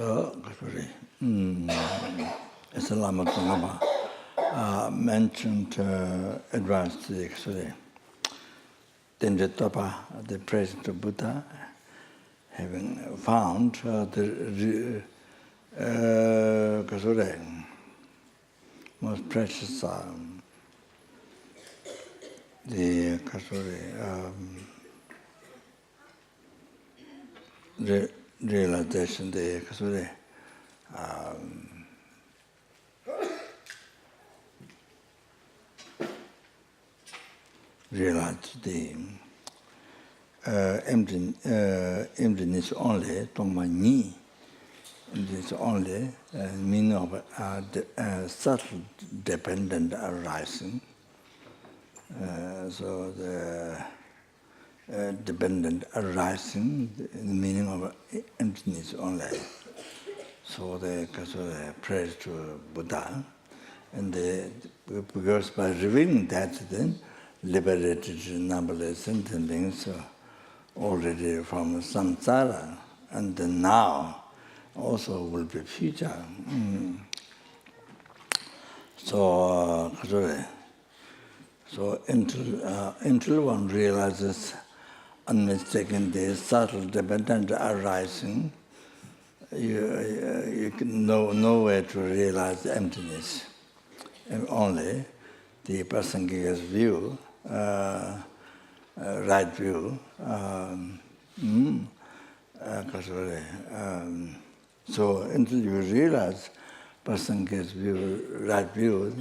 It's a Lama mentioned advanced actually. Then the Zopa, the present Buddha, having found the most precious the realization, the realized the emptiness only, Tongma is only meaning of subtle dependent arising. So the dependent arising, the meaning of emptiness only. So they praise to Buddha, and because by revealing that, then liberated numberless sentient beings already from samsara, and then now also will be future. So until one realizes unmistaken the subtle dependent arising, you can no way to realize emptiness. And only the Prasangika's view, right view. So until you realize Prasangika's view, right view,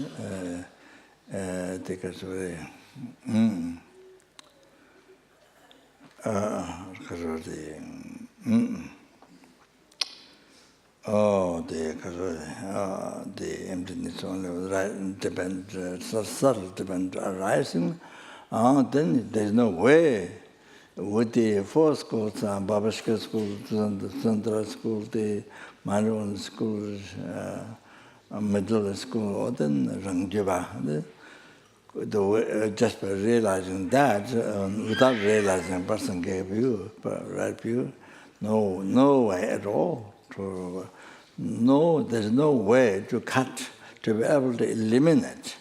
the emptiness only subtle depend arising, then there's no way with the four schools, Babashka school, Central school, the Mandarin school, middle school, then Rangjiva. Just by realizing that, without realizing a person gave you right view, no way at all. There's no way to cut, to be able to eliminate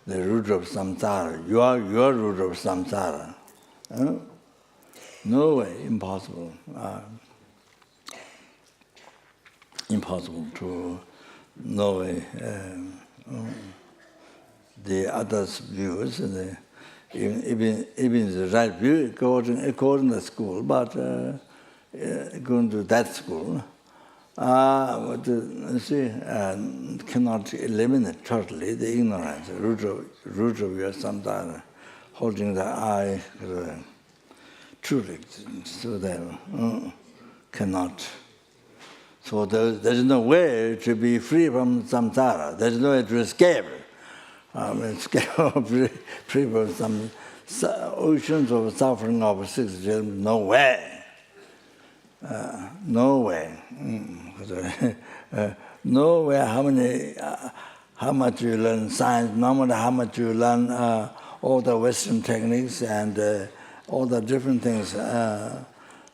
the root of samsara, your root of samsara. No way, impossible. Impossible to know the others' views, even the right view according to the school, but going to that school, cannot eliminate totally the ignorance, the root of your samsara, holding the eye truly, so that cannot. So there's no way to be free from samsara. There's no way to escape. Free from some oceans of suffering of six realms. No way. No way. No way. How much you learn science, no matter how much you learn all the Western techniques and all the different things,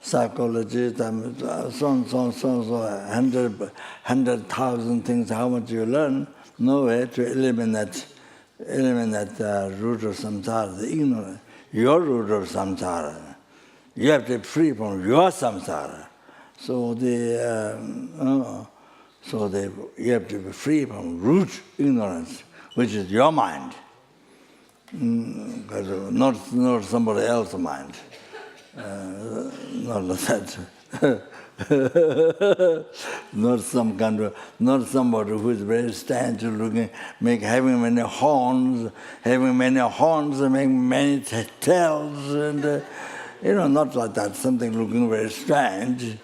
psychology, so on, 100,000 things, how much you learn, no way to eliminate the root of samsara, the ignorance, your root of samsara. You have to be free from your samsara. So you have to be free from root ignorance, which is your mind, not somebody else's mind. Not that. Not somebody who is very stanch looking, having many horns, and making many tails, and not like that. Something looking very strange,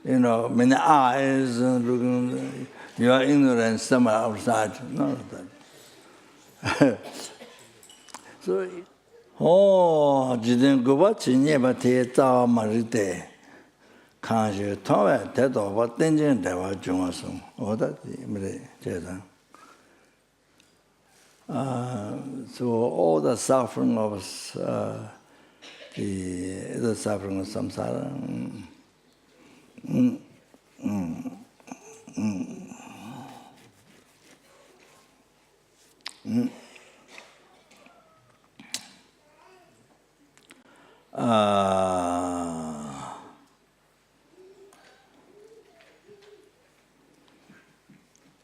many eyes, looking. You are ignorant somewhere outside. Not like that. So, jiden guba chinye ba te tawa marite. Kanshi tawa te tawa tenjen dewa junga sung. Oda di mire jeda. So all the suffering of the suffering of samsara.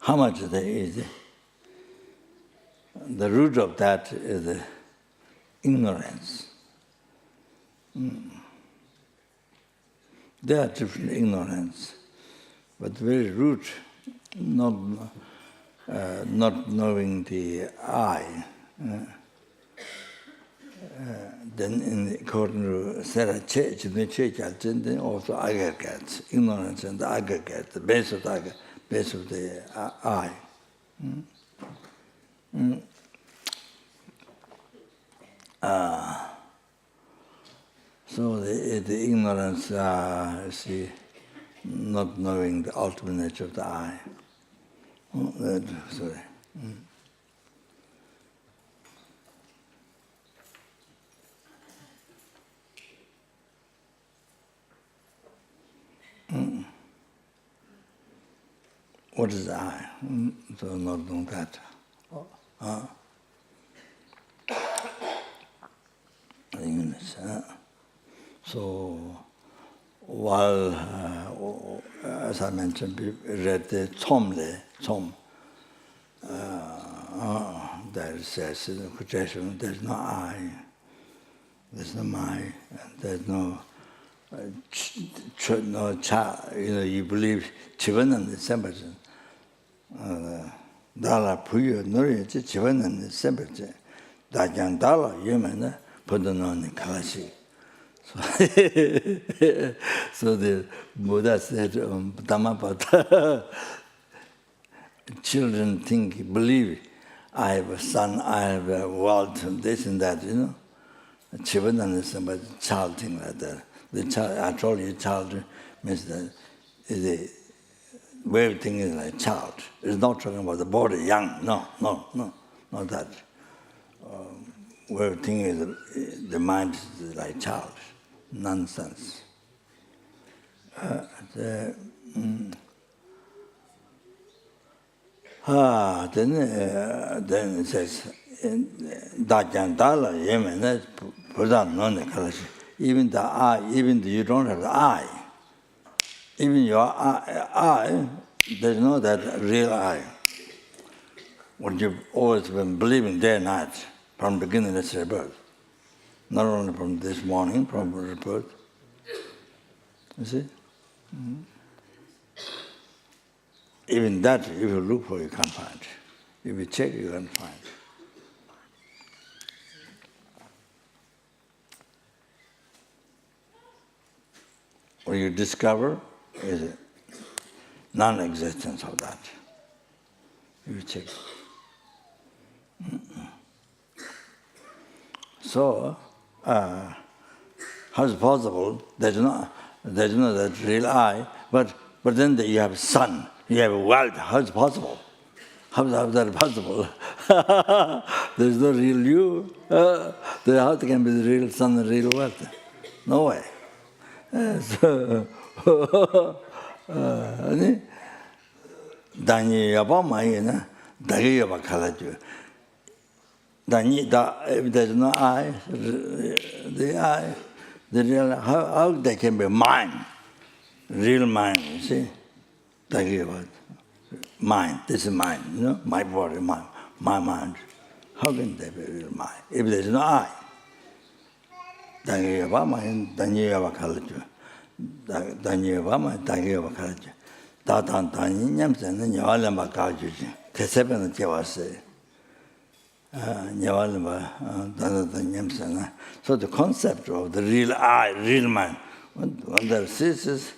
How much there is? The root of that is ignorance. There are different ignorance, but the very root, not knowing the I. Then, according to Sarah Church, then also aggregates, ignorance and the aggregate, the base of the I. So the ignorance, see, not knowing the ultimate nature of the I. Sorry. What is I? So not knowing that. So while, as I mentioned, we read the Tom, there says in the quotation, there's no I, there's no my, there's no child. You believe Chivanan is Semperchen. Dala Puyo Nuri, Chivanan is Semperchen. Dajan Dala, Yemen, Pudanon in Kalashi. So the Buddha said, Dhammapada, children believe, I have a son, I have a wealth, this and that, Chivanan is somebody, child thing like that. The child, I told you, child means that the way of thinking is like child. It's not talking about the body, young. No, not that. Way of thinking is the mind is like child. Nonsense. Then it says, Dajandala, Yemen, Buddha, even the I, even you don't have the I. Even your I, there's no that real I. What you've always been believing day and night, from beginning of rebirth. Not only from this morning, from rebirth. You see? Mm-hmm. Even that, if you look for, you can't find. If you check, you can't find. What you discover is non-existence of that. You check. So, how is it possible? There's no that real I, but then you have sun, you have wealth. How is it possible? How is that possible? There's no real you. How can be the real sun and real wealth? No way. So, Dani yaba mayena, dagi yaba kalaju. Dani if there's no I, the real how they can be mine, real mind. You see, dagi yaba, mind. This is mine. My body, my mind. How can they be real mind if there's no I? Dagi yaba mayen, dani yaba kalaju. Dani yaba mayen, dagi yaba kalaju. Datan dani nyamsen nyawalamba kajuji. Tesepen jawase. Nyawalamba datan nyamsen. So the concept of the real I, real mind, when there ceases,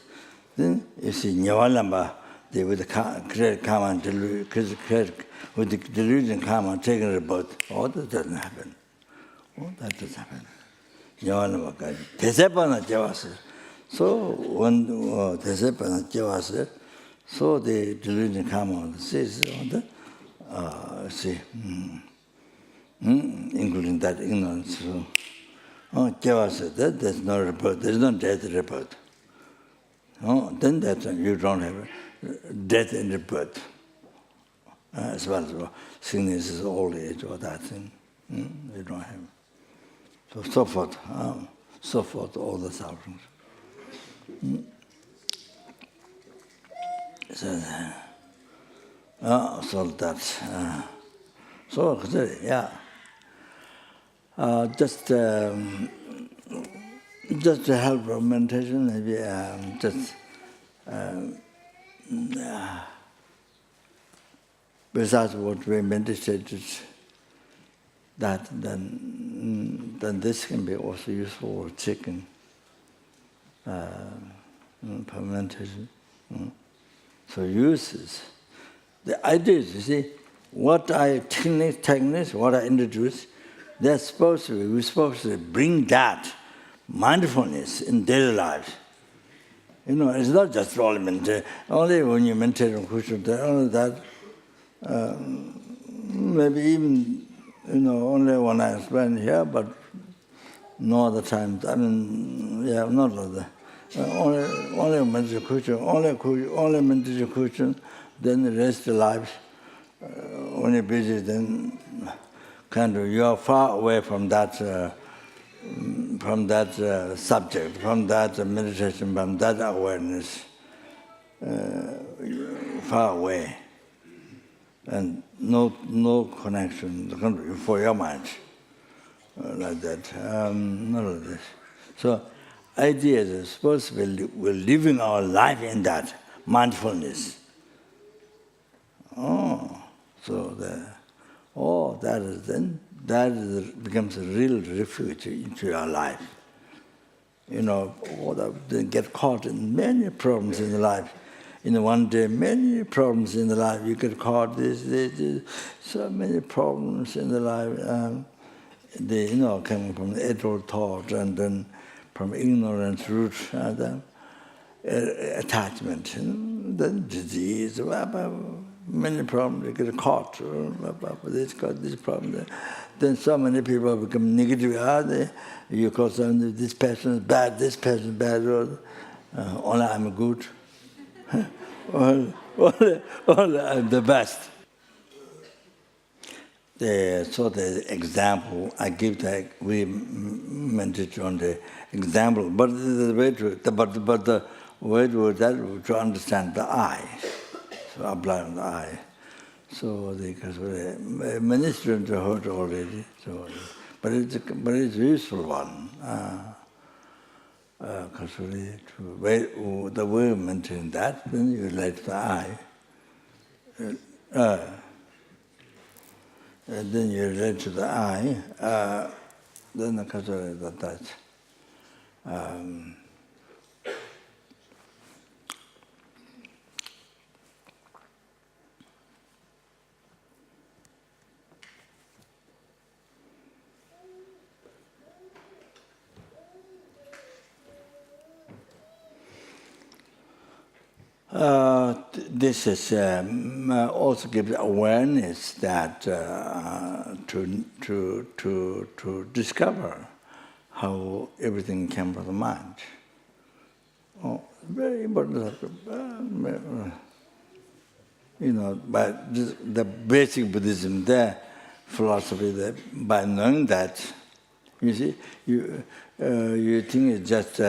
then you see nyawalamba, they with the create karma and delusion, with the delusion karma taking a birth. All that doesn't happen. All that doesn't happen. Nyawalamba kajuji. Tesepen jawase. So when Tesepen jawase, so the delusion karma says on the including that ignorance. Java said that there's no rebirth, there's no death rebirth. Then that you don't have death and rebirth, as well as sickness, old age, or that thing. We don't have. So forth, all the sufferings. So that's yeah. Just to help with meditation, maybe besides what we meditated, that then this can be also useful for checking for meditation. So uses the ideas. You see, what I techniques, what I introduce, we're supposed to bring that mindfulness in daily life. It's not just only meditation. Only when you meditate on Krishna, only that. Maybe even only when I spend here, but no other times. I mean, yeah, not other. Only meditation, only meditation. Then the rest of life, when you're busy, then kind of you are far away from that subject, from that meditation, from that awareness, far away, and no connection for your mind, like that. None of this. So, ideas are supposed to be we're living our life in that mindfulness. That becomes a real refuge into your life. They get caught in many problems in the life. One day, many problems in the life. You get caught this, so many problems in the life. Coming from the adult thought and then from ignorance, root, attachment, then disease, many problems. You get caught. This problem. Then so many people become negative. You call them, this person is bad, this person is bad. Only I'm good. only I'm the best. The example I give, we meditate on the example, but the way to understand the I. So apply on the I. So because many students have heard already. So, but it's a useful one. Because the way you maintain that, then you relate to the I. And then you relate to the I. Then the Kasuri that. This is also gives awareness that to discover how everything came from the mind. Very important. But the basic Buddhism, the philosophy, by knowing that, you see, you think it's just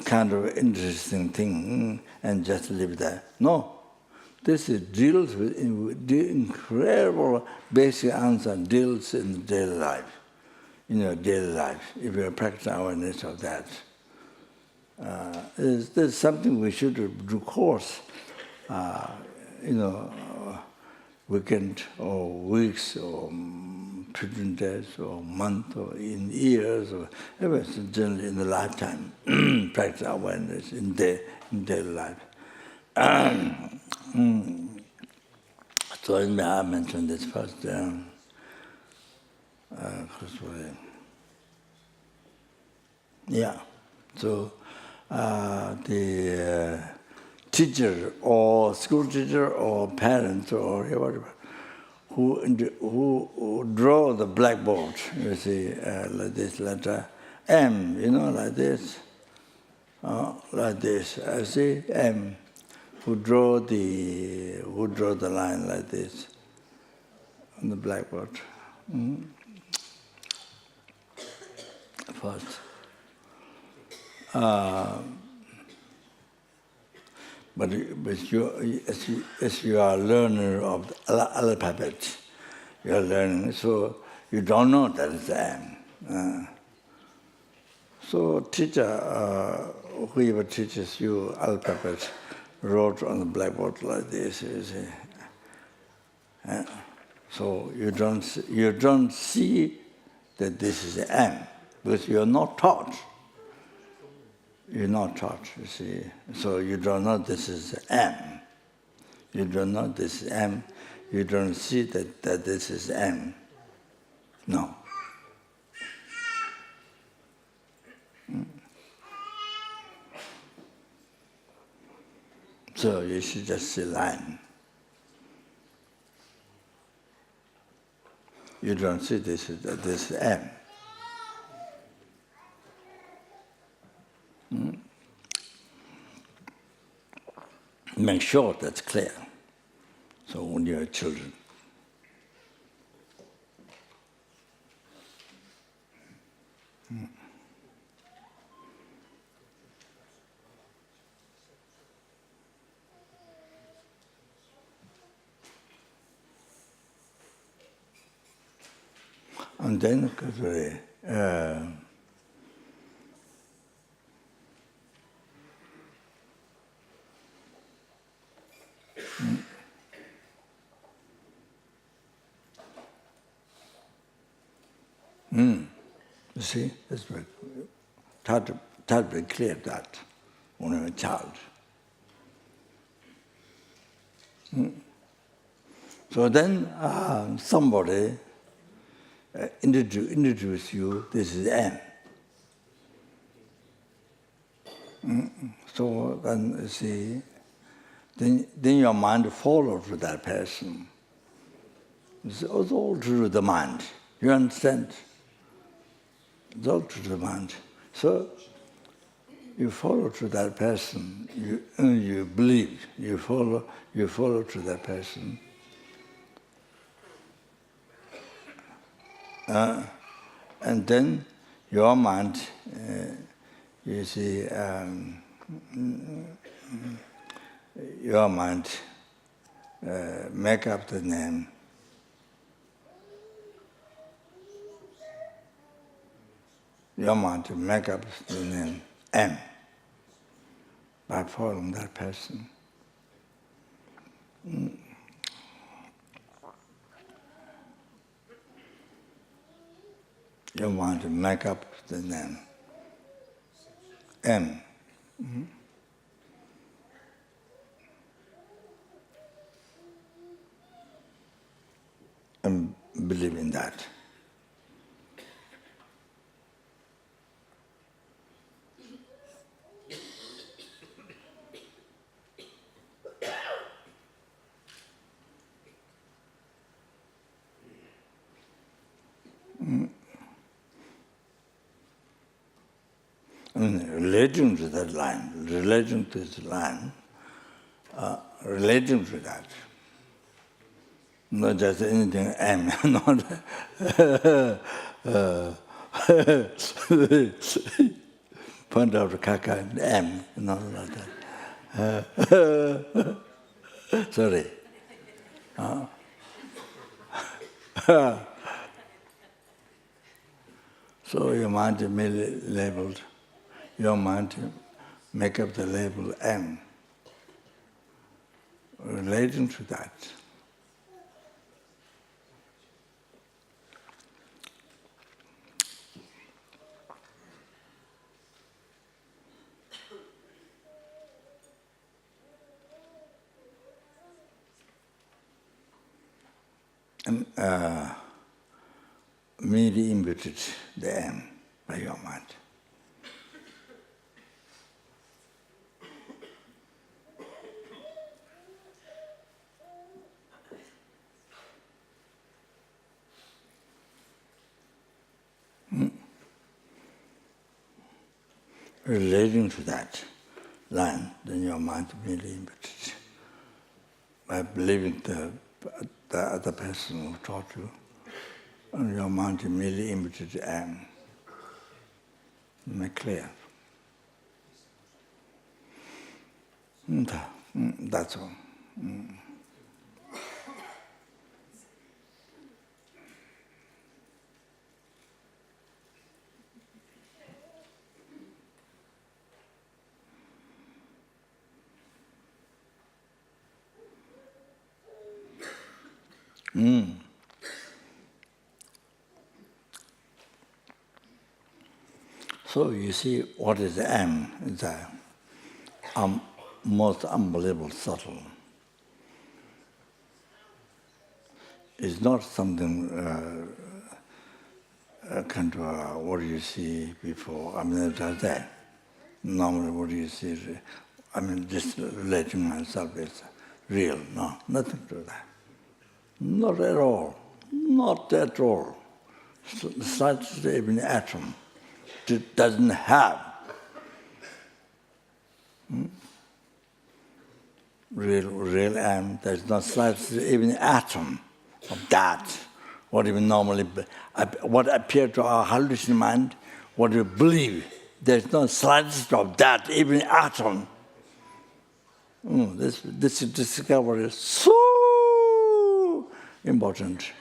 kind of interesting thing and just live there. No, this deals with the incredible basic answer, deals in daily life, daily life, if you practice awareness of that. There's something we should do course, weekend or weeks or 15 days or month or in years or everything generally in the lifetime, practice awareness in daily life. So I mentioned this first. So the teacher or school teacher or parents or whatever who draw the blackboard, you see, like this letter M, like this. like this. I see M. Who draw the line like this on the blackboard? First. But you, as you are a learner of the alphabet, you are learning, so you don't know that it's M. So teacher, whoever teaches you alphabet, wrote on the blackboard like this, you see. So you don't see that this is M, because you are not taught. You're not taught, you see. So you don't know this is M. You don't know this is M. You don't see that this is M. No. So you should just see line. You don't see this is M. Make sure that's clear. So when you're children. And then, you see, it's very clear that when you're a child. So then somebody introduce you, this is M. So then you see, then your mind follows to that person. It's all through the mind. You understand? It's all through the mind. So you follow to that person. You believe. You follow to that person. And then your mind, you see, your mind make up the name. Your mind make up the name M by following that person. You want to make up the name M. And believe in that. Relating to that line, relating to that, not just anything M, not point out caca M, not like that. Sorry. So your mind merely labeled. Your mind make up the label M, relating to that. And merely imputed the M by your mind. relating to that line, then your mind merely imitates. By believing the other person who taught you, and your mind merely imitates am. Make clear. That's all. So you see, what is am is the most unbelievable subtle. It's not something kind of what you see before. I mean, that's that. Normally, what you see, I mean, just relating myself is real. No, nothing to do that. Not at all. Not at all. Such even atom it doesn't have real am. There's not such even atom of that. What even normally, what appear to our hallucination mind, what we believe, there's no slightest of that, even atom. This discovery is so important.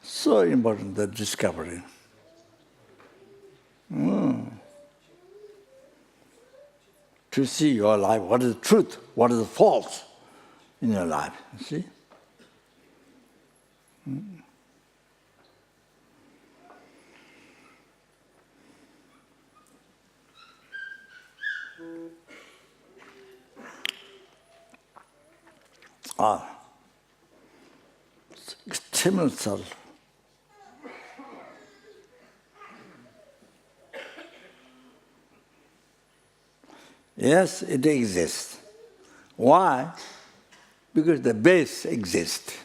So important, that discovery. To see your life, what is truth, what is false in your life, you see? Extremely subtle. Yes, it exists. Why? Because the base exists.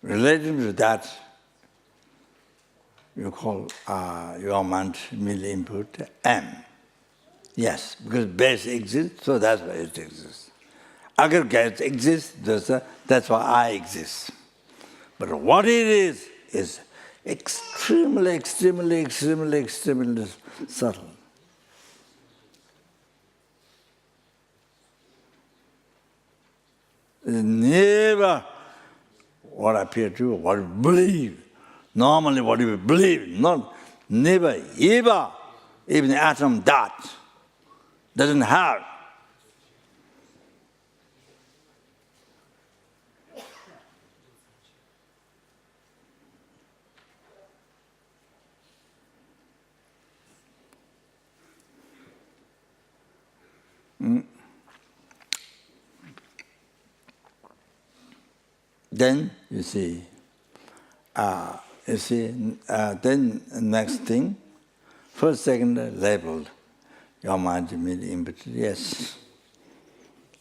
Relating to that, you call your mind merely input M. Yes, because base exists, so that's why it exists. Aggregate exists, that's why I exist. But what it is extremely, extremely, extremely, extremely subtle. It's never what appear to, what we believe. Normally what we believe, never, ever, even the atom dot doesn't have. Then you see, then next thing, first, second, labeled. Your mind immediately input, yes.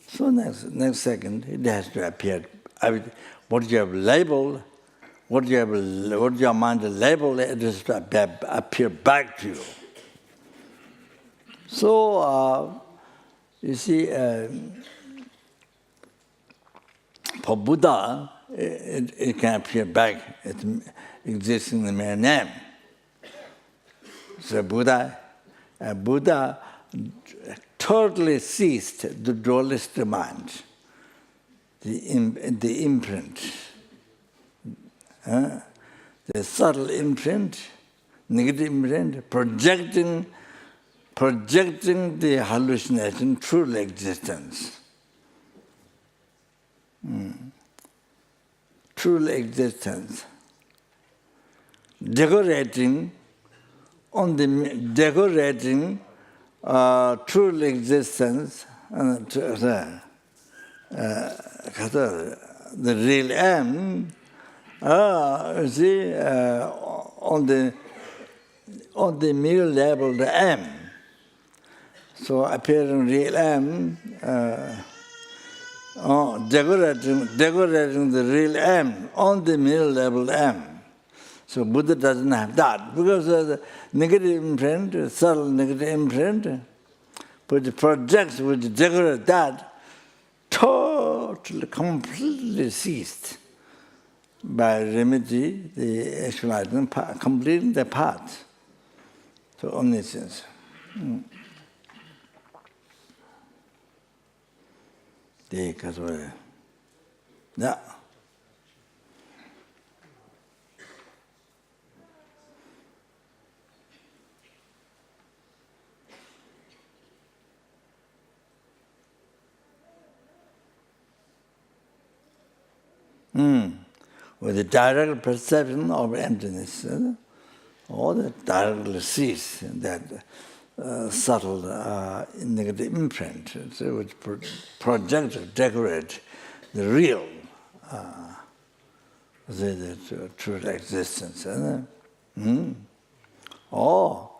So next second, it has to appear. What you have labeled, what your mind labeled, it has to appear back to you. So you see, for Buddha, it can appear back. It exists in the mere name. So Buddha totally ceased the dualistic mind, the imprint, the subtle imprint, negative imprint, projecting the hallucination, true existence. True existence. Decorating true existence, the real am, you see, on the mere level, the am. So appearing real am, decorating the real am on the mere level am. So Buddha doesn't have that, because the negative imprint, subtle negative imprint, which projects, which decorates that, totally, completely ceased by remedy, the actualizing, completing the path to omniscience. Yeah. With the direct perception of emptiness, or the directly sees that subtle negative imprint, so which project, decorate the real, the true existence. Oh,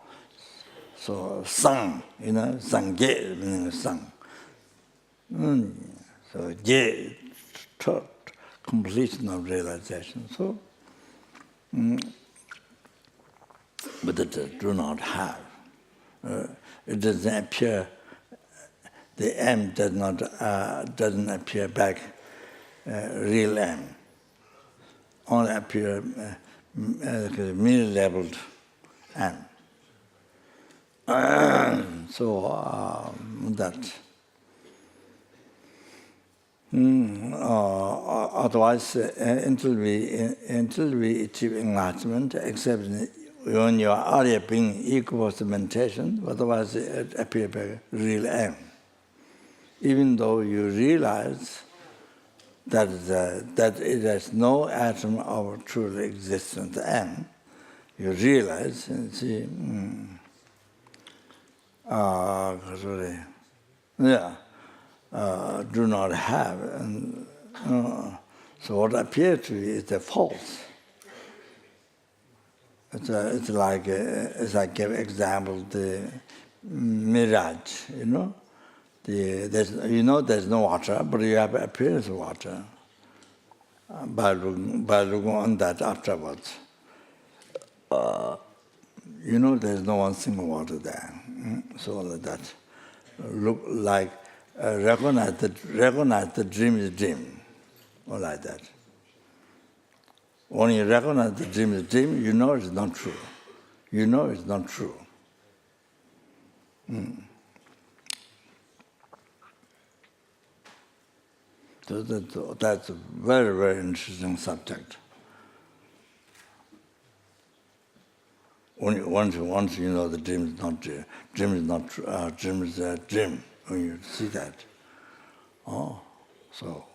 so sang, sangye meaning sang. So ye, completion of realization. So, but it do not have. It doesn't appear. The M doesn't appear back. Real M only appear mirror-labeled M. So that. Otherwise, until we achieve enlightenment, except when you are already being equal to meditation, otherwise it appears by real M. Even though you realize that it has no atom of truly existent M, you realize and see, do not have. And, so what appears to you is the false. It's like, as I give example, the mirage, there's no water, but you have appearance of water by looking on that afterwards. There's no one single water there. So that look like, recognize the dream is dream, or like that. When you recognize the dream is dream, you know it's not true. You know it's not true. So that's a very, very interesting subject. Once you know the dream is not dream, dream is not dream is a dream. When you see that, so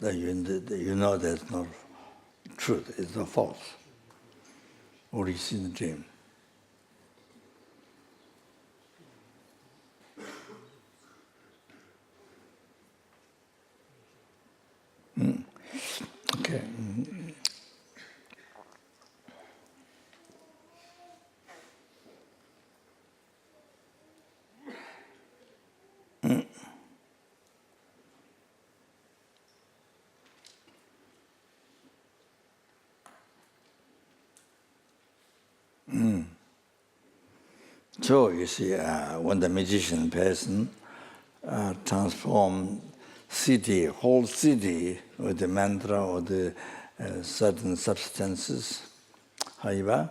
you know there's no truth, it's no false. What you see in the dream. Okay. So you see, when the magician person transform whole city with the mantra or the certain substances, however,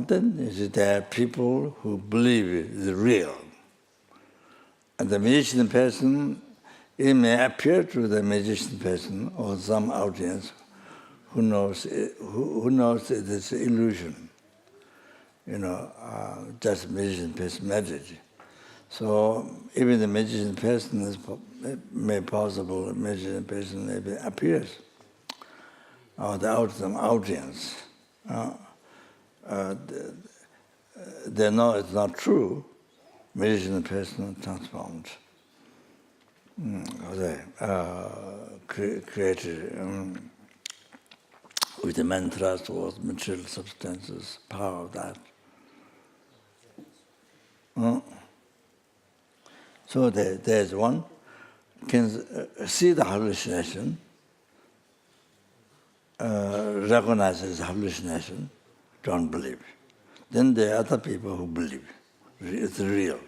then you see there are people who believe the real. And the magician person, it may appear to the magician person or some audience who knows it is illusion. Just magician person message. So even the magician person is possible, magician person maybe appears, or the audience. They know it's not true. Magician person transformed. They created with the mantras or material substances, power of that. So there's one can see the hallucination, recognize as hallucination, don't believe. Then there are other people who believe. It's real.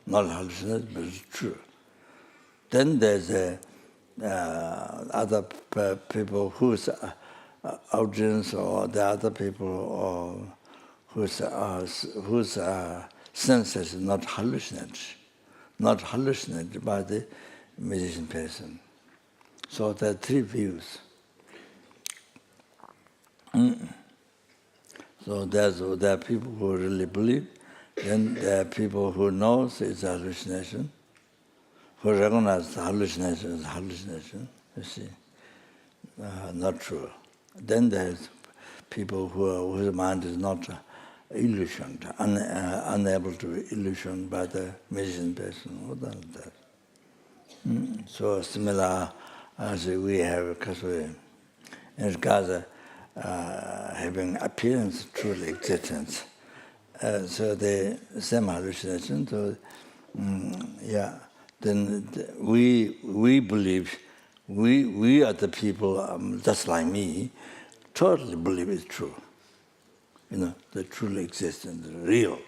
Not hallucination, but it's true. Then there's other people whose audience or the other people or whose senses not hallucinated by the musician person. So there are three views. So there are people who really believe, then there are people who know it's a hallucination, who recognize the hallucination as hallucination, you see, not true. Then there's people whose mind is not illusioned, unable to be illusioned by the musician person. What than that? So similar as we have, because in Gaza, having appearance, truly existence. So the same hallucination. So then we believe we are the people just like me, totally believe it's true. The truly existence, real.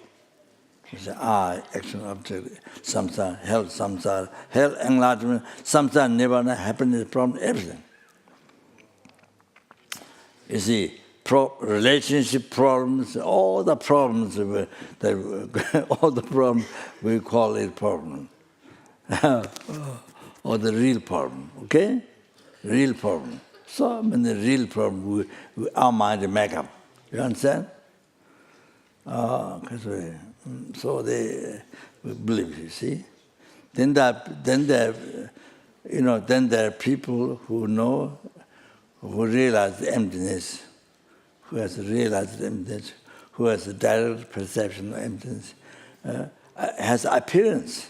It's I, action, object, samsara, health, enlightenment, samsara, nirvana, happiness, problem, everything. You see, relationship problems, all the problems we call it problem, or the real problem. Okay, real problem. So many real problem our mind make up. You understand? So they believe. You see, then there are people who know, who realize the emptiness, who has realized emptiness, who has a direct perception of emptiness, has appearance,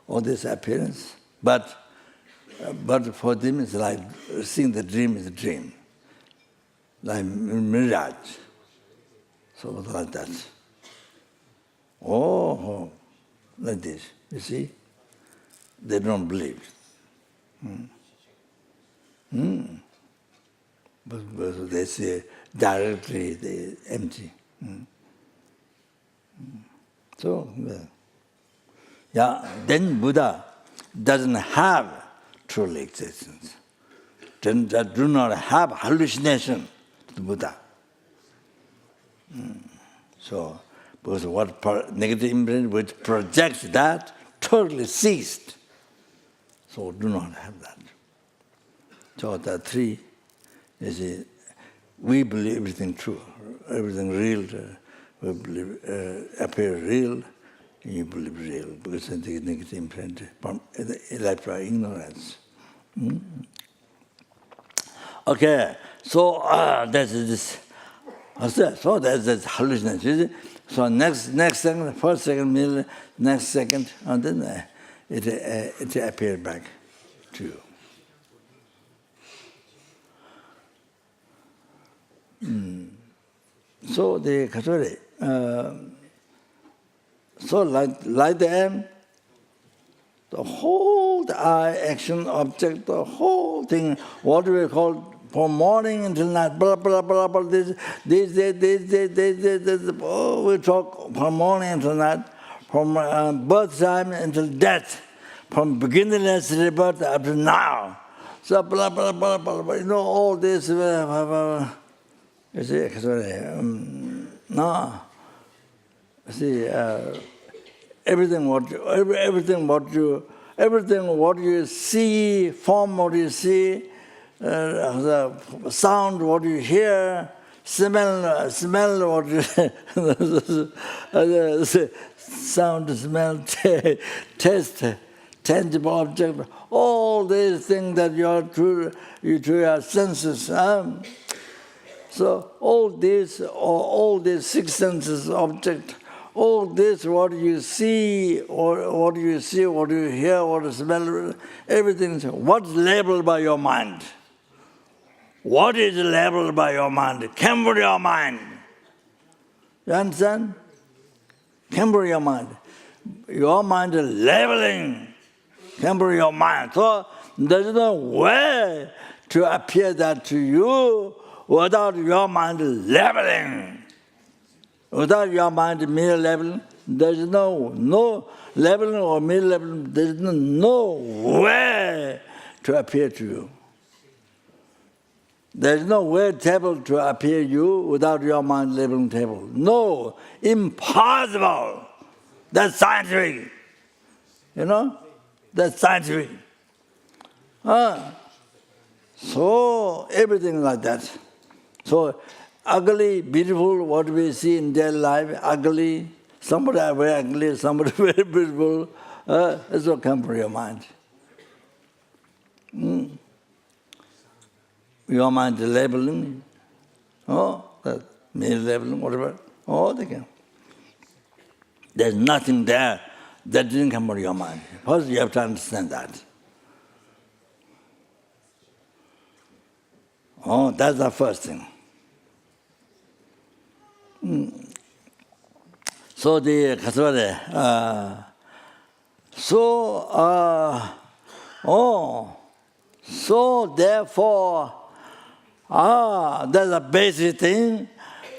all this appearance, but for them it's like seeing the dream is a dream, like mirage, so like that. Oh, like this, you see? They don't believe. But they say directly they empty. So, then Buddha doesn't have truly existence. Then that do not have hallucination to the Buddha. So, because what negative impression which projects that totally ceased. So do not have that. So the three, you see, we believe everything true, everything real. We believe appear real, you believe real, because of the negative imprint, electro ignorance. Okay, so that's this. So that's hallucination. So next second, first second, middle, next second, and then it appeared back to you. So the Katori, so like the M, the whole eye, action, object, the whole thing, what we call from morning until night, blah, blah, blah, blah, this, oh, we talk from morning until night, from birth time until death, from beginningless rebirth up to now. So blah, blah, blah, blah, blah, all this, you see, no. See, everything what you see, form what you see, the sound what you hear, smell what you sound, smell, taste, tangible object, all these things that you are through your senses. So all these six senses object, all this what you see, or what you hear, what you smell, everything. What's labeled by your mind? What is labeled by your mind? Came from your mind. You understand? Came from your mind. Your mind is labeling. Came from your mind. So there is no way to appear that to you without your mind leveling. Without your mind mere leveling, there is no leveling or mere leveling, there is no way to appear to you. There is no way table to appear you without your mind leveling table. No, impossible. That's scientific. You know? That's scientific. So everything like that. So ugly, beautiful, what we see in daily life, ugly, somebody very ugly, somebody very beautiful, it's all come from your mind. Your mind labeling, mere labeling, whatever, they can. There's nothing there that didn't come from your mind. First you have to understand that. That's the first thing. So the so therefore, that's a basic thing.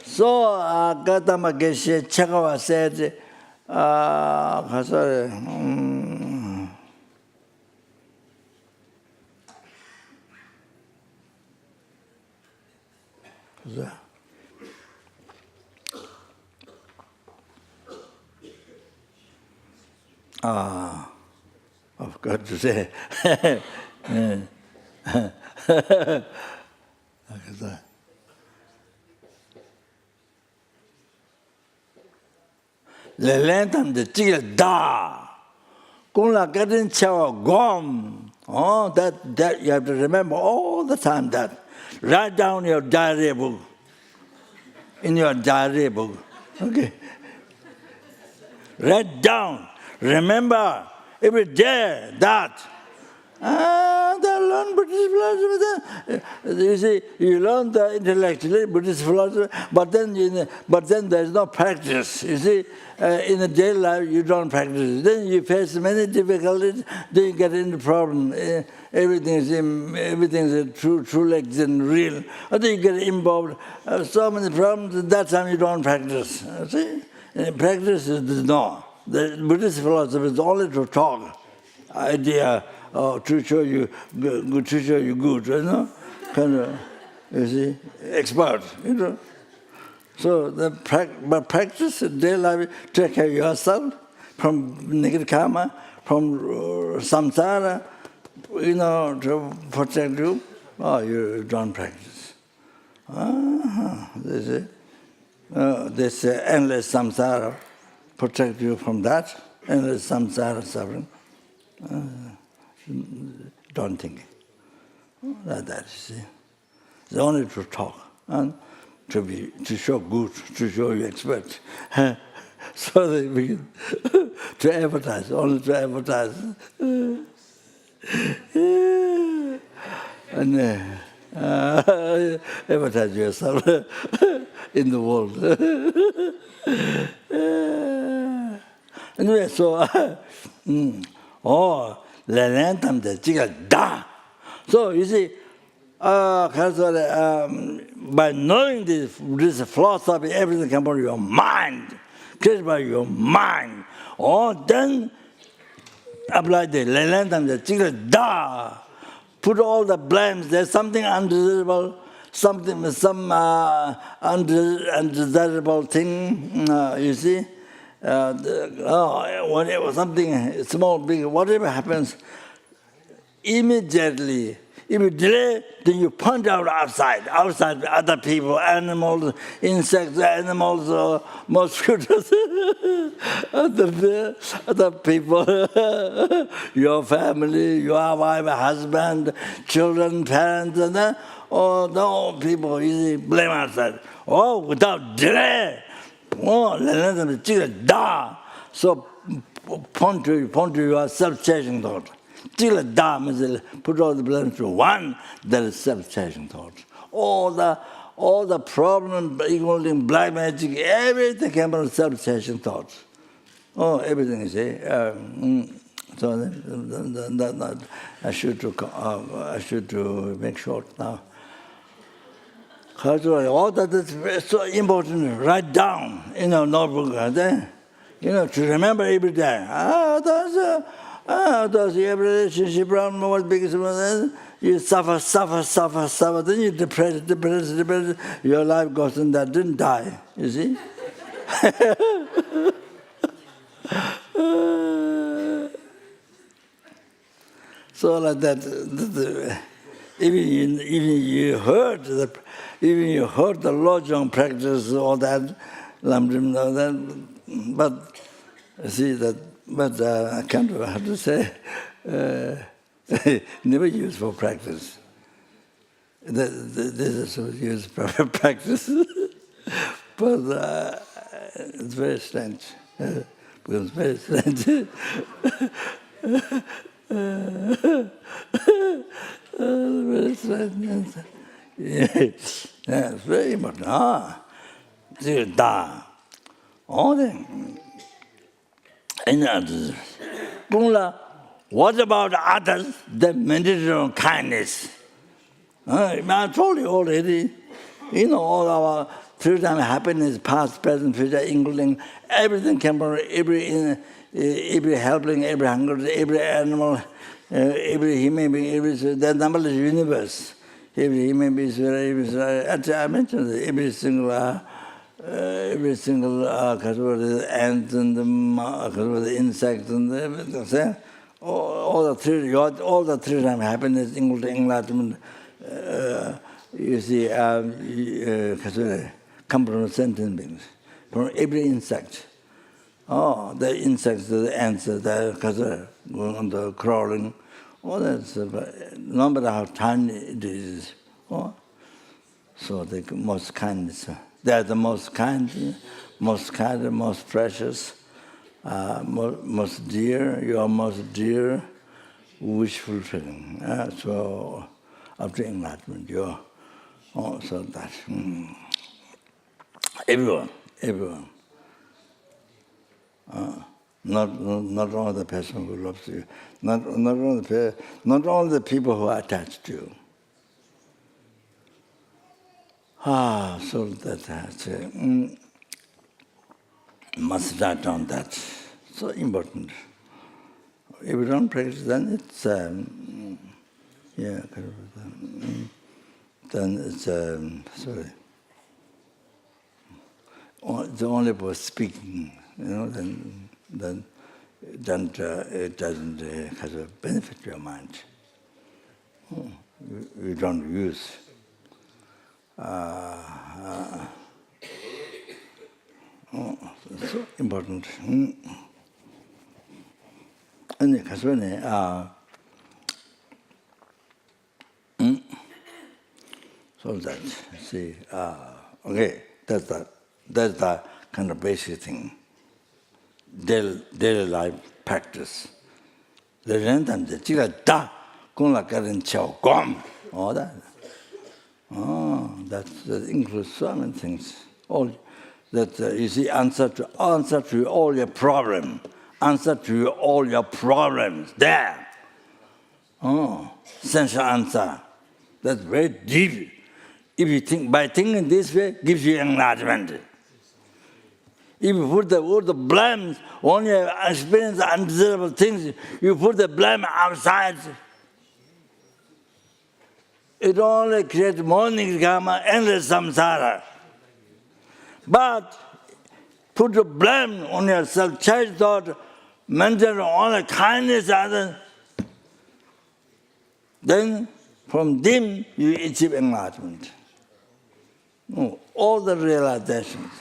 So Gautama Geshe Chakava said, I forgot to say. Le lentam de tigel da, kung la gadin chawa gom. That you have to remember all the time. That write down your diary book. In your diary book, okay. Write down. Remember every day that. They learn Buddhist philosophy. You see, you learn the intellectually Buddhist philosophy, but then there is no practice. You see, in the daily life you don't practice. Then you face many difficulties. Then you get into problem. Everything is true and real. Or then you get involved. So many problems. At that time you don't practice. See, practice is no. The Buddhist philosophy is only to talk, idea. To show you good, you know, kind of, you see, expert, you know. So but practice daily life, take care of yourself from negative karma, from samsara, you know, to protect you. You don't practice. This endless samsara protect you from that endless samsara suffering. Don't think like that. See, it's only to talk and to show good, to show you expert, so they begin to advertise, only to advertise, and advertise yourself in the world. Anyway, so so you see, by knowing this philosophy, everything comes from your mind, created by your mind. Then apply the lelentam, the da. Put all the blames. There's something undesirable, some undesirable thing. You see. Whatever, something small, big, whatever happens, immediately, if you delay, then you punch out outside other people, animals, insects, animals, mosquitoes, other people, your family, your wife, husband, children, parents, and then, no, people easily blame outside. Without delay. So point to your self-chasing thought. Put all the blame to one, that is self-chasing thought. All the problem, including black magic, everything came from self-chasing thoughts. Everything you see. So I should to make short now. all that is so important. Write down in a notebook, to remember every day. Does every relationship problem was biggest one? You suffer, then you depress, your life goes in that, didn't die, you see? So like that, even you heard the Lojong practice, all that, but see that, but I can't know how to say, never used for practice. This is used for practice, but it's very strange. Because very strange. Very strange. Yes, it's very important. All the others. What about others? The meditation on kindness. I told you already. All our three-time happiness, past, present, future, including everything came from every helping, every hungry, every animal, every human being, the numberless universe. Every human being, I mentioned every single ant and the insect and everything. All the three-time happiness, including enlightenment, you see, come from sentient beings, from every insect. The insects, the ants, the going on the crawling, all that's no matter how tiny it is. So the most kindness. They are the most kind, most precious, most dear. You are most dear, wish fulfilling. So after enlightenment, you are also that. Everyone. Not only the person who loves you, not only the people who are attached to you. So that must start on that. So important. If you don't practice, then it's then it's sorry. It's only for speaking, then it doesn't has a benefit to your mind. You don't use. So important. And so that, see, okay, that's the kind of basic thing. Daily life practice. The random, the chica da, con la karen chao gom, all that. That includes so many things. All that you see, answer to all your problems. Answer to all your problems there. Sensual answer. That's very deep. If you think by thinking this way, gives you enlightenment. If you put all the blame on your experience undesirable things, you put the blame outside. It only creates more nirgama, endless samsara. But put the blame on yourself, cherish thought, maintain only kindness others, then from them you achieve enlightenment. All the realizations.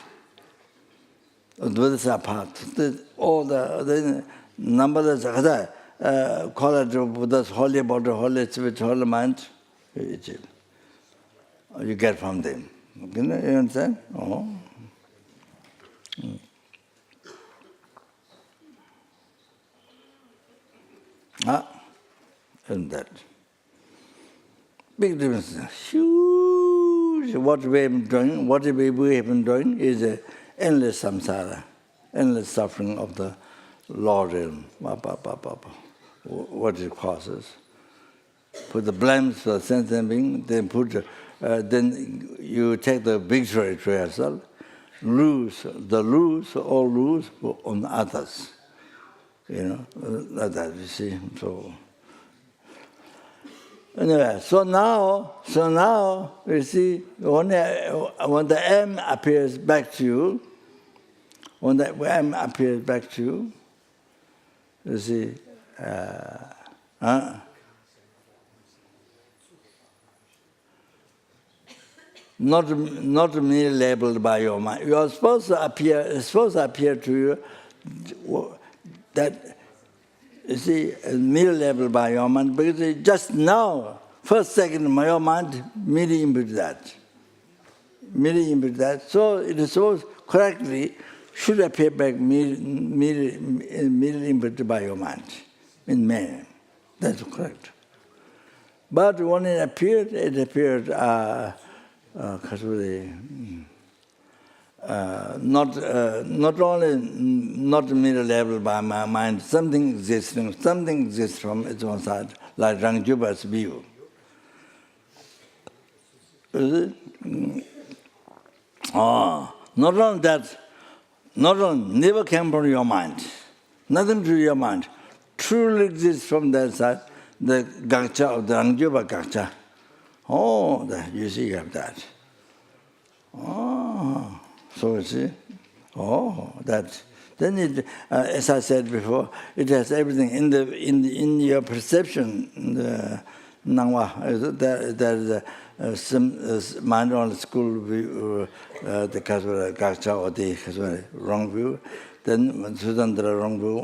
This apart. All the numberless quality of Buddha's holy body, holy spirit, holy mind, you achieve. You get from them. You understand? And that. Big difference. Huge. What we have been doing is endless samsara, endless suffering of the Lord realm. What it causes. Put the blames for the sentient being, then you take the victory to yourself, all lose on others. Like that, you see. So anyway, so now, you see, when the M appears back to you, you see, not merely labeled by your mind. You are supposed to appear to you that, you see, merely labeled by your mind, because just now, first second, your mind merely imbued that. So it is supposed correctly should appear back merely imbued by your mind in man. That's correct. But when it appeared not only not merely labeled by my mind, something exists from its own side, like Rangjuba's view. Not only that, never came from your mind, nothing to your mind, truly exists from that side, the Gakcha of the Rangjuba Gakcha. You see, you have that. So you see, that. Then it, as I said before, it has everything in your perception. There is some mind on school view, the Gakcha or the wrong view. Then when Sudandra wrong view,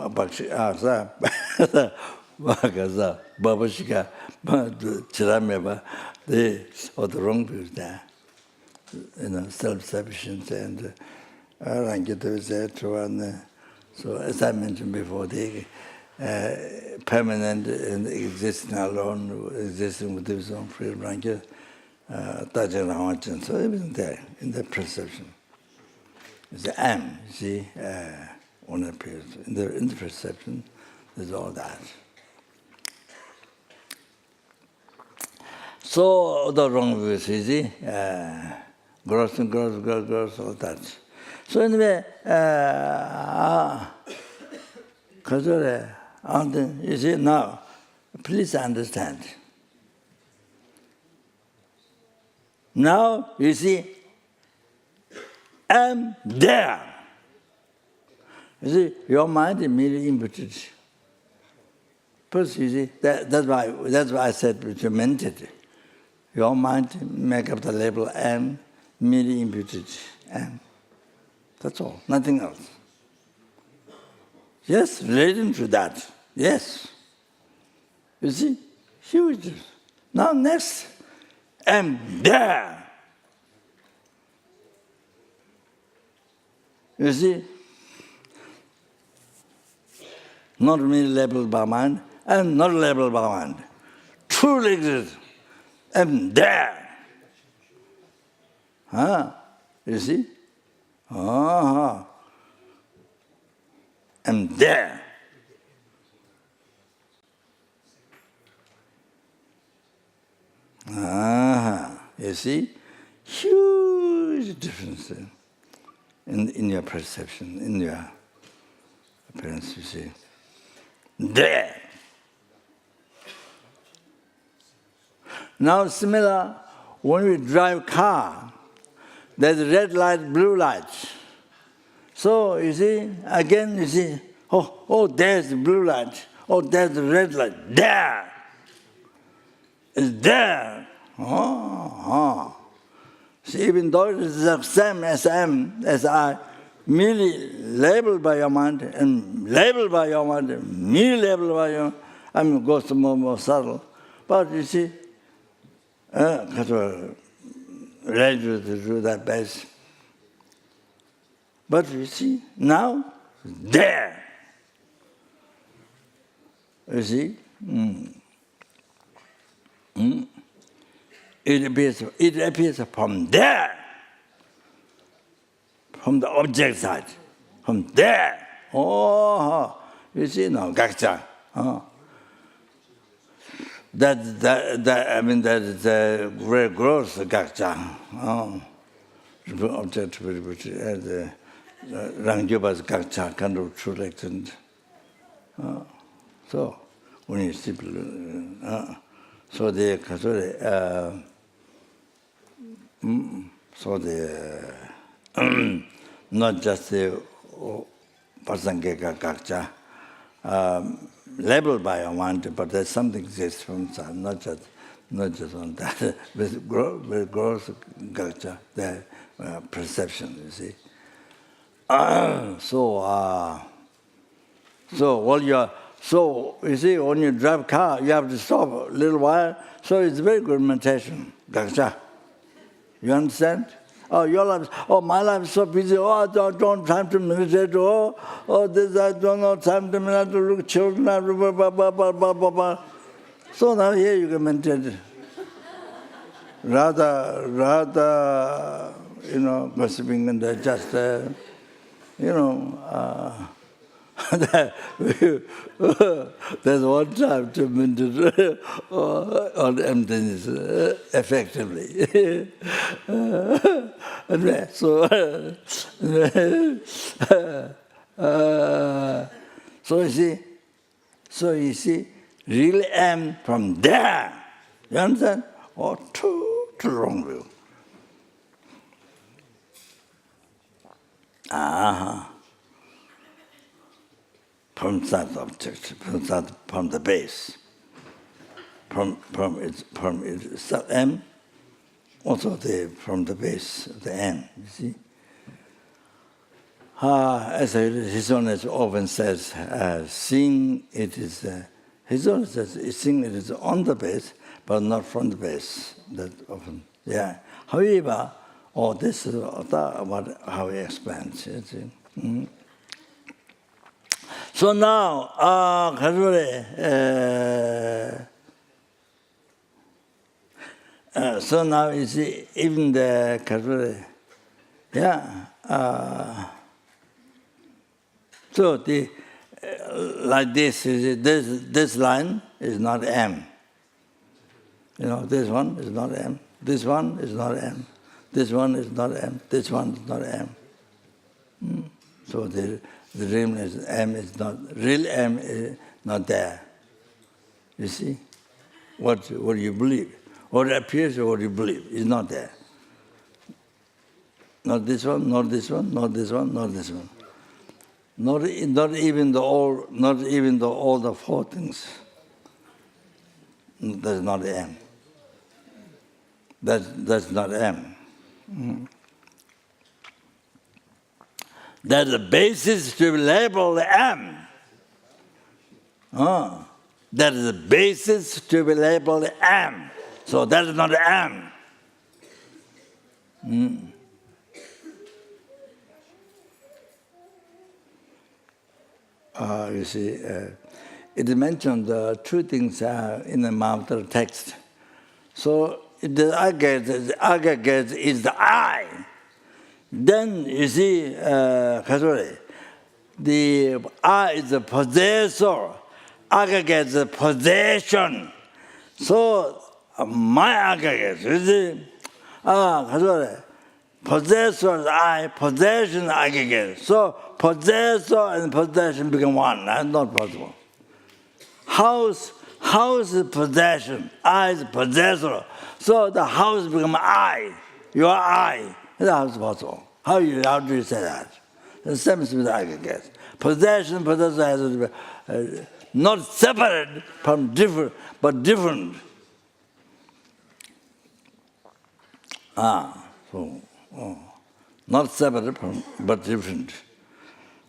Babashika, Chirameva, the wrong views there. Self-sufficiency and so as I mentioned before, the permanent and existing alone, existing with his own free ranking, so everything there in the perception. It's the M, you see, on appears in the perception. There's all that. So the wrong views, you see, gross, all that. So anyway, you see, now, please understand. Now, you see, I'm there. You see, your mind is merely inputted. First, you see, that's why I said which you meant it. Your mind make up the label M, merely imputed M. That's all, nothing else. Yes, relating to that, yes. You see, huge. Now next, I'm there. You see, not merely labeled by mind, and not labeled by mind. Truly exists. I'm there. You see? I'm there. You see? Huge difference in your perception, in your appearance, you see. There. Now similar, when we drive car, there's red light, blue light. So you see, again you see, there's the blue light. There's the red light. There. It's there. See, even though it is the same as I, merely labeled by your mind, and labeled by your mind, merely labeled by your mind, it goes to more subtle. But you see, ready to do that best. But you see, now, there. You see? It appears from there, from the object side, from there. You see now, Gakcha. I mean, that is a very gross gakcha. Object which the Rangyoba's gakcha kind of true legend. So when you see, so the not just the Prasangika gakcha. Labeled by a want, but there's something exists from inside, not just on that. With gross culture, the perception, you see. So you see, when you drive car, you have to stop a little while. So it's very good meditation, gaksha. You understand? Oh, your life. Oh, my life is so busy. Oh, I don't have time to meditate. Oh, this I don't have time to meditate. To look at children. Blah, blah, blah. So now here you can meditate. Rather, gossiping and just, there's one time to meditate on emptiness effectively. So you see, really am from there. You understand? Or too wrong view. From that object, from the base, from its M, also from the base, the N. You see, as His Holiness often says, seeing it is. His Holiness says, seeing it is on the base, but not from the base. That often, yeah. However, this is how he explains. You see. Mm-hmm. So now, so now you see, even the Kashmiri, so the like this, this line is not M. This one is not M. This one is not M. This one is not M. This one is not M. So the real M is not there. You see, what you believe, what appears or what you believe is not there. Not this one, not this one, not this one, not this one. Not even all the four things. That's not M. That's not M. That's the basis to be labeled M. That is the basis to be labeled M. So that is not M. You see, it mentioned two things in the Mahamudra text. So the aggregate is the I. Then you see, the I is the possessor, aggregate is the possession. So my aggregate, you see, possessor is I, possession aggregate. So possessor and possession become one. That's not possible. House is possession, I is possessor. So the house become I, your I. That's possible. How do you say that? The same is with the aggregate. Possession has to be not separate from different, but different. Not separate from, but different.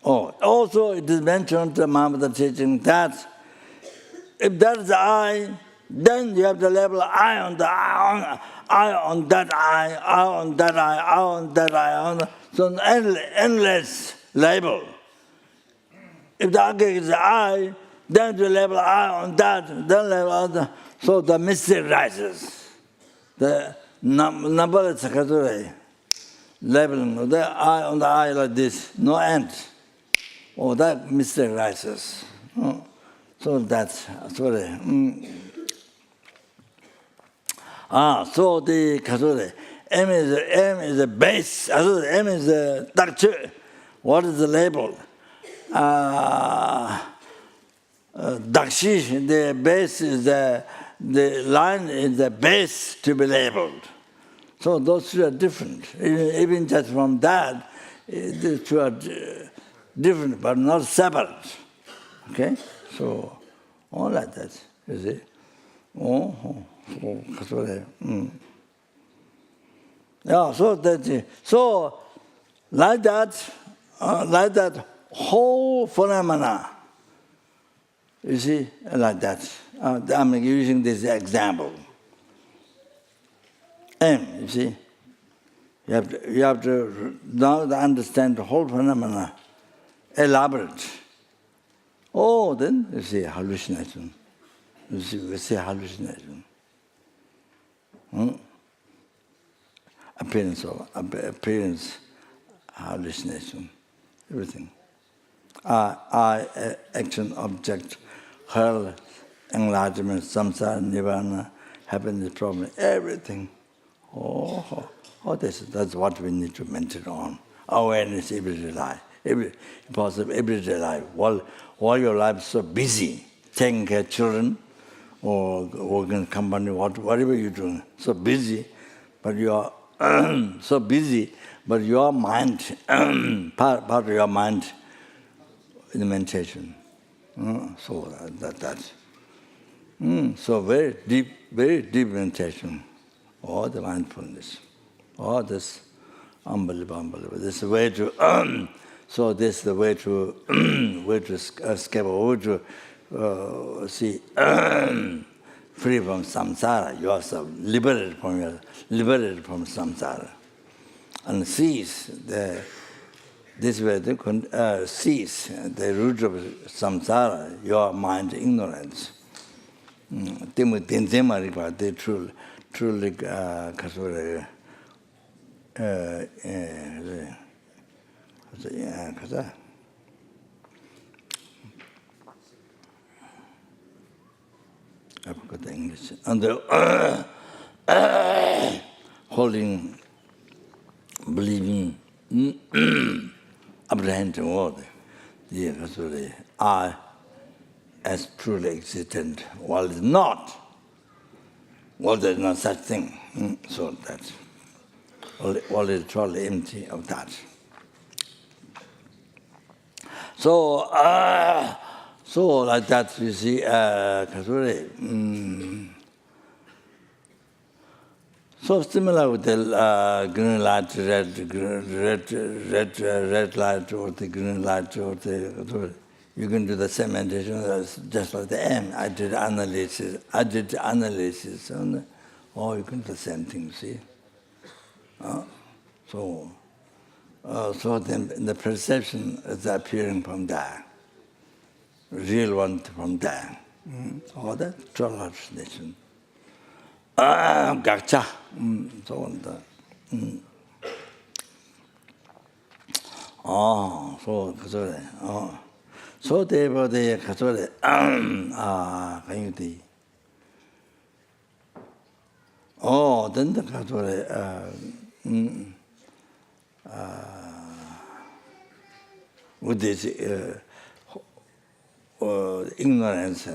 Also it is mentioned in the Mahamudra teaching that if that is the I, then you have to label I on the I on that I on that I on that I. So an endless label. If the aggregate is the I, then you label I on that, then label on that. So the mystery rises. The number is labeling the I on the I like this, no end. That mystery rises. So that's sorry. So the M is the base. M is the structure. What is the label? Dakshi, the base is the line is the base to be labeled. So those two are different. Even just from that, the two are different, but not separate. Okay? So, all like that, you see. Yeah, so like that whole phenomena, you see, like that. I'm using this example. You see, you have to now understand the whole phenomena, elaborate. Then you see hallucination. You see hallucination. Appearance, hallucination, everything. I, action, object, hell, enlargement, samsara, nirvana, happiness, problem, everything. That's what we need to mention on. Awareness everyday life. Everyday life. While your life is so busy, taking care of children, or working in company, whatever you're doing, so busy, but you are so busy, but your mind, part of your mind in meditation. So that's so very deep meditation. All the mindfulness, all this unbelievable. This is the way to. So this is the way to escape, way to see free from samsara. You are so liberated from samsara, and cease this way to cease the root of samsara. Your mind ignorance. They truly I forgot the English. And holding, believing, apprehending all the I as truly existent, while it's not. Well, there's no such thing. So that's all is totally empty of that. So like that, you see, so similar with the green light, red light, or the green light, or the you can do the same meditation just like the M. I did analysis, and you can do the same thing, see? So then the perception is appearing from there. Real one from there. All that, 12 hallucination. Gakcha. So on the. So they were the Kasore. Can you see? Then the Kasore. With this ignorance,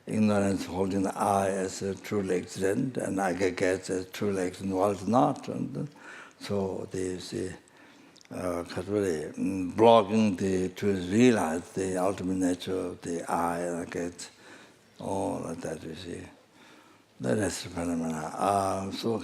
ignorance holding the I as a truly existent and aggregate as truly existent, while it's not. And so they say, blocking to realize the ultimate nature of the I, aggregate, all of that, you see. That is the phenomena. So,